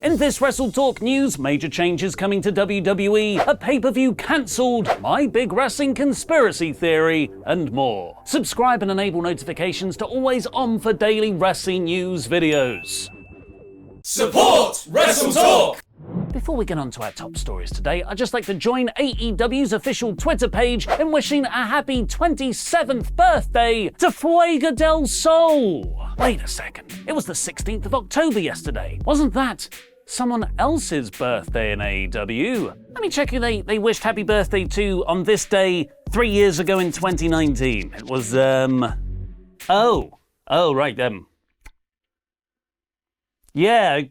In this WrestleTalk news, major changes coming to WWE, a pay-per-view cancelled, my big wrestling conspiracy theory, and more. Subscribe and enable notifications to always on for daily wrestling news videos. Support WrestleTalk! Before we get on to our top stories today, I'd just like to join AEW's official Twitter page in wishing a happy 27th birthday to Fuego del Sol. Wait a second, it was the 16th of October yesterday. Wasn't that someone else's birthday in AEW? Let me check who they wished happy birthday to on this day 3 years ago in 2019. It was, yeah,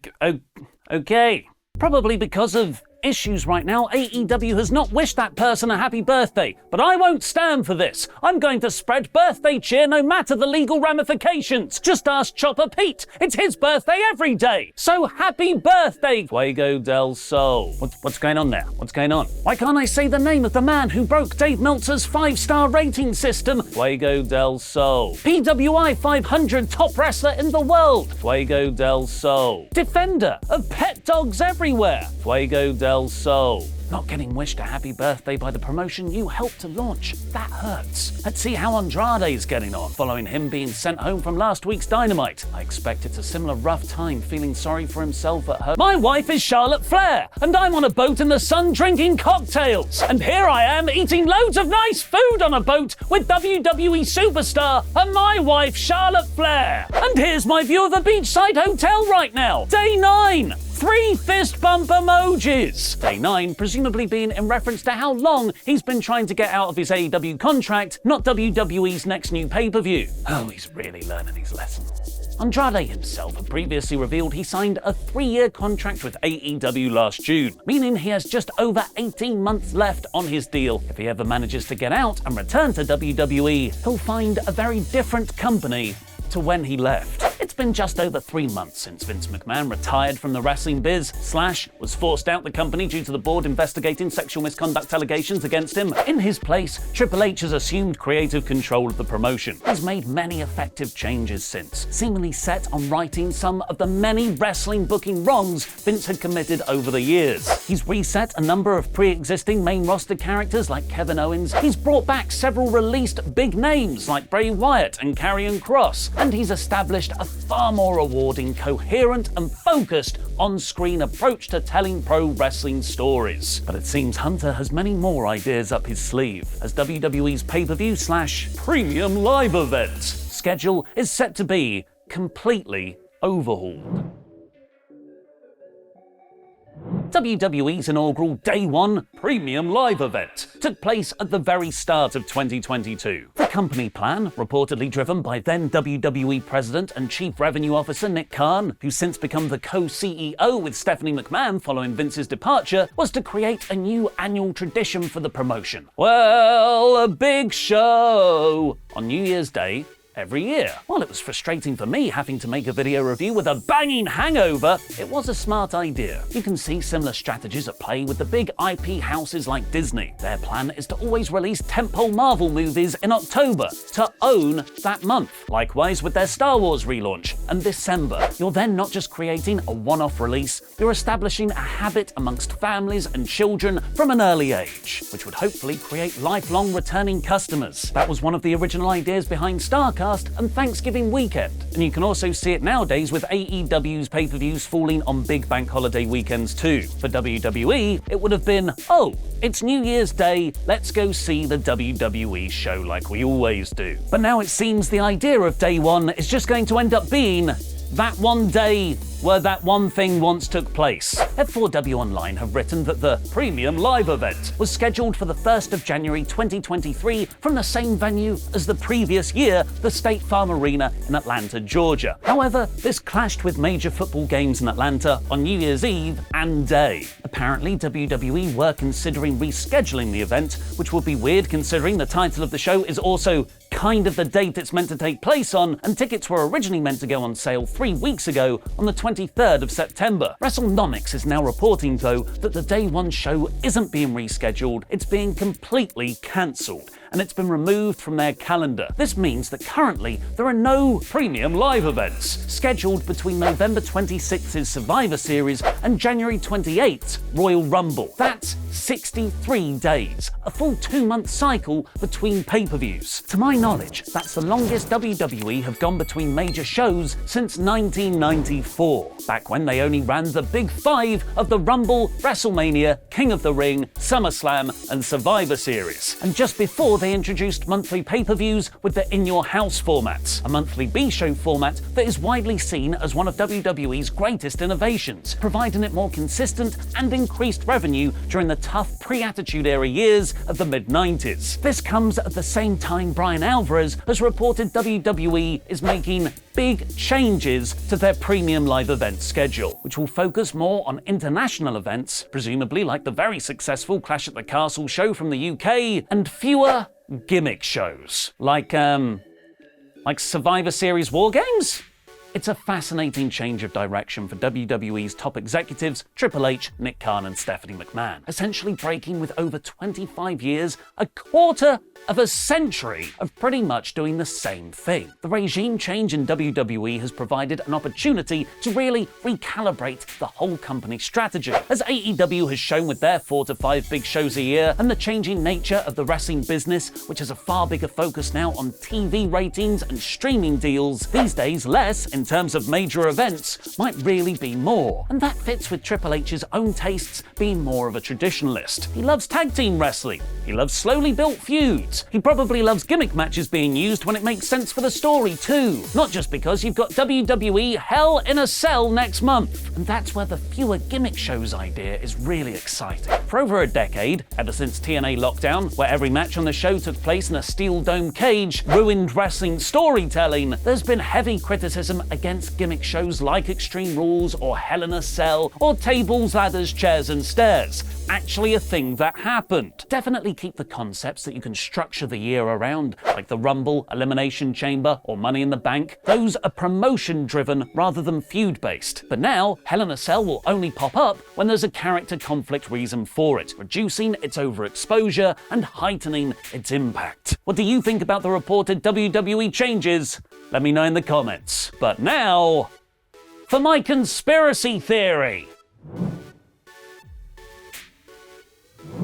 okay. Probably because of issues right now, AEW has not wished that person a happy birthday. But I won't stand for this. I'm going to spread birthday cheer no matter the legal ramifications. Just ask Chopper Pete. It's his birthday every day. So happy birthday, Fuego del Sol. What's going on there? What's going on? Why can't I say the name of the man who broke Dave Meltzer's 5-star rating system? Fuego del Sol. PWI 500 top wrestler in the world. Fuego del Sol. Defender of pet dogs everywhere. Fuego del Sol. Not getting wished a happy birthday by the promotion you helped to launch. That hurts. Let's see how Andrade's getting on, following him being sent home from last week's Dynamite. I expect it's a similar rough time, feeling sorry for himself at home. My wife is Charlotte Flair, and I'm on a boat in the sun drinking cocktails. And here I am eating loads of nice food on a boat with WWE superstar and my wife Charlotte Flair. And here's my view of a beachside hotel right now. Day 9. 3 fist bump emojis. Day 9 presumably being in reference to how long he's been trying to get out of his AEW contract, not WWE's next new pay-per-view. Oh, he's really learning his lessons. Andrade himself had previously revealed he signed a 3-year contract with AEW last June, meaning he has just over 18 months left on his deal. If he ever manages to get out and return to WWE, he'll find a very different company to when he left. It's been just over 3 months since Vince McMahon retired from the wrestling biz, / was forced out the company due to the board investigating sexual misconduct allegations against him. In his place, Triple H has assumed creative control of the promotion. He's made many effective changes since, seemingly set on righting some of the many wrestling booking wrongs Vince had committed over the years. He's reset a number of pre-existing main roster characters like Kevin Owens. He's brought back several released big names like Bray Wyatt and Karrion Kross. And he's established a far more rewarding, coherent and focused on-screen approach to telling pro wrestling stories. But it seems Hunter has many more ideas up his sleeve, as WWE's pay-per-view / premium live event schedule is set to be completely overhauled. WWE's inaugural Day 1 Premium Live event took place at the very start of 2022. The company plan, reportedly driven by then WWE President and Chief Revenue Officer Nick Khan, who's since become the co-CEO with Stephanie McMahon following Vince's departure, was to create a new annual tradition for the promotion. Well, a big show on New Year's Day every year. While it was frustrating for me having to make a video review with a banging hangover, it was a smart idea. You can see similar strategies at play with the big IP houses like Disney. Their plan is to always release tentpole Marvel movies in October to own that month. Likewise with their Star Wars relaunch in December. You're then not just creating a one-off release, you're establishing a habit amongst families and children from an early age, which would hopefully create lifelong returning customers. That was one of the original ideas behind StarCast and Thanksgiving weekend. And you can also see it nowadays with AEW's pay-per-views falling on big bank holiday weekends too. For WWE, it would have been, oh, it's New Year's Day, let's go see the WWE show like we always do. But now it seems the idea of Day 1 is just going to end up being that one day where that one thing once took place. F4W Online have written that the Premium Live event was scheduled for the 1st of January 2023 from the same venue as the previous year, the State Farm Arena in Atlanta, Georgia. However, this clashed with major football games in Atlanta on New Year's Eve and Day. Apparently, WWE were considering rescheduling the event, which would be weird considering the title of the show is also kind of the date it's meant to take place on, and tickets were originally meant to go on sale 3 weeks ago on the 23rd of September. WrestleNomics is now reporting, though, that the Day 1 show isn't being rescheduled, it's being completely cancelled. and it's been removed from their calendar. This means that currently there are no premium live events scheduled between November 26th's Survivor Series and January 28th's Royal Rumble. That's 63 days, a full 2-month cycle between pay-per-views. To my knowledge, that's the longest WWE have gone between major shows since 1994, back when they only ran the Big Five of the Rumble, WrestleMania, King of the Ring, SummerSlam, and Survivor Series, and just before they introduced monthly pay-per-views with the In Your House format, a monthly B-show format that is widely seen as one of WWE's greatest innovations, providing it more consistent and increased revenue during the tough pre-Attitude Era years of the mid-90s. This comes at the same time Brian Alvarez has reported WWE is making big changes to their premium live event schedule, which will focus more on international events, presumably like the very successful Clash at the Castle show from the UK, and fewer gimmick shows, like Survivor Series War Games? It's a fascinating change of direction for WWE's top executives, Triple H, Nick Khan, and Stephanie McMahon, essentially breaking with over 25 years, a quarter of a century of pretty much doing the same thing. The regime change in WWE has provided an opportunity to really recalibrate the whole company strategy, as AEW has shown with their 4 to 5 big shows a year, and the changing nature of the wrestling business, which has a far bigger focus now on TV ratings and streaming deals. These days, less in terms of major events might really be more, and that fits with Triple H's own tastes being more of a traditionalist. He loves tag team wrestling, he loves slowly built feuds, he probably loves gimmick matches being used when it makes sense for the story too, not just because you've got WWE Hell in a Cell next month. And that's where the fewer gimmick shows idea is really exciting. For over a decade, ever since TNA Lockdown, where every match on the show took place in a steel dome cage, ruined wrestling storytelling, there's been heavy criticism against gimmick shows like Extreme Rules or Hell in a Cell or Tables, Ladders, Chairs and Stairs. Actually a thing that happened. Definitely keep the concepts that you can structure the year around, like the Rumble, Elimination Chamber, or Money in the Bank. Those are promotion-driven rather than feud-based. But now, Hell in a Cell will only pop up when there's a character conflict reason for it, reducing its overexposure and heightening its impact. What do you think about the reported WWE changes? Let me know in the comments. But now, for my conspiracy theory.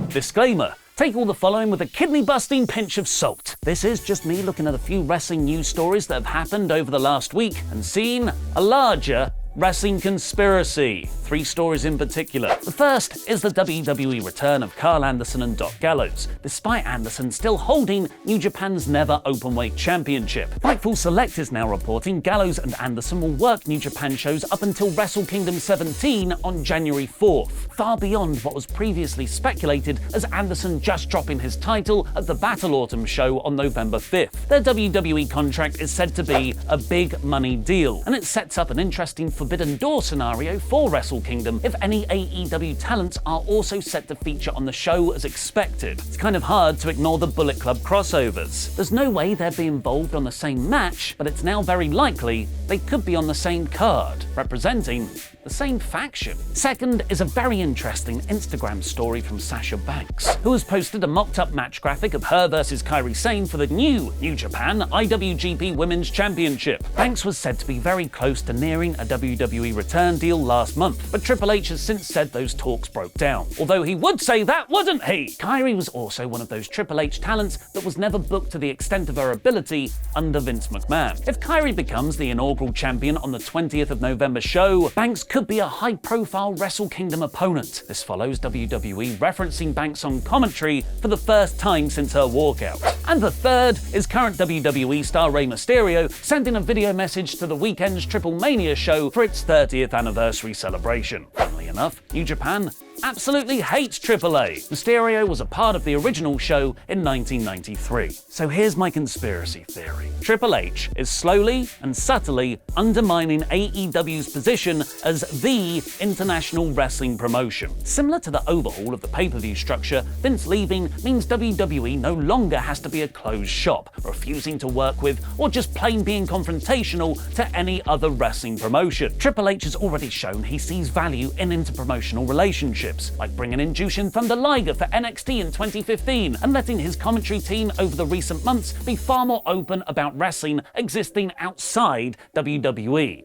Disclaimer. Take all the following with a kidney-busting pinch of salt. This is just me looking at a few wrestling news stories that have happened over the last week and seen a larger wrestling conspiracy. 3 stories in particular. The first is the WWE return of Carl Anderson and Doc Gallows, despite Anderson still holding New Japan's Never Openweight Championship. Fightful Select is now reporting Gallows and Anderson will work New Japan shows up until Wrestle Kingdom 17 on January 4th, far beyond what was previously speculated as Anderson just dropping his title at the Battle Autumn show on November 5th. Their WWE contract is said to be a big money deal, and it sets up an interesting Forbidden Door scenario for Wrestle Kingdom if any AEW talents are also set to feature on the show as expected. It's kind of hard to ignore the Bullet Club crossovers. There's no way they'd be involved on the same match, but it's now very likely they could be on the same card, representing the same faction. Second is a very interesting Instagram story from Sasha Banks, who has posted a mocked-up match graphic of her versus Kairi Sane for the new New Japan IWGP Women's Championship. Banks was said to be very close to nearing a WWE return deal last month, but Triple H has since said those talks broke down. Although he would say that, wouldn't he? Kairi was also one of those Triple H talents that was never booked to the extent of her ability under Vince McMahon. If Kairi becomes the inaugural champion on the 20th of November show, Banks could be a high-profile Wrestle Kingdom opponent. This follows WWE referencing Banks on commentary for the first time since her walkout. And the third is current WWE star Rey Mysterio sending a video message to the weekend's Triple Mania show for its 30th anniversary celebration. Funnily enough, New Japan absolutely hates AAA. Mysterio was a part of the original show in 1993. So here's my conspiracy theory. Triple H is slowly and subtly undermining AEW's position as the international wrestling promotion. Similar to the overhaul of the pay-per-view structure, Vince leaving means WWE no longer has to be a closed shop, refusing to work with or just plain being confrontational to any other wrestling promotion. Triple H has already shown he sees value in interpromotional relationships, relationships, like bringing in Jushin Thunder Liger for NXT in 2015 and letting his commentary team over the recent months be far more open about wrestling existing outside WWE.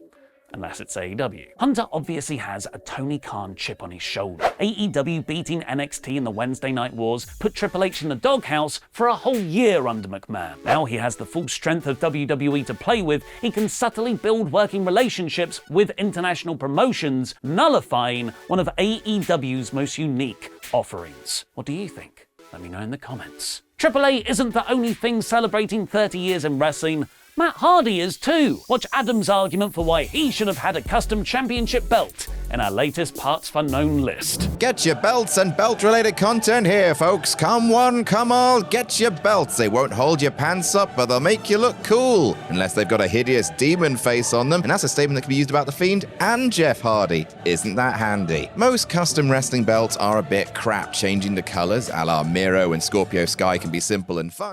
Unless it's AEW. Hunter obviously has a Tony Khan chip on his shoulder. AEW beating NXT in the Wednesday Night Wars put Triple H in the doghouse for a whole year under McMahon. Now he has the full strength of WWE to play with, he can subtly build working relationships with international promotions, nullifying one of AEW's most unique offerings. What do you think? Let me know in the comments. Triple A isn't the only thing celebrating 30 years in wrestling. Matt Hardy is too. Watch Adam's argument for why he should have had a custom championship belt in our latest Parts Unknown list. Get your belts and belt-related content here, folks. Come one, come all, get your belts. They won't hold your pants up, but they'll make you look cool. Unless they've got a hideous demon face on them, and that's a statement that can be used about The Fiend and Jeff Hardy. Isn't that handy? Most custom wrestling belts are a bit crap. Changing the colors, a la Miro and Scorpio Sky, can be simple and fun.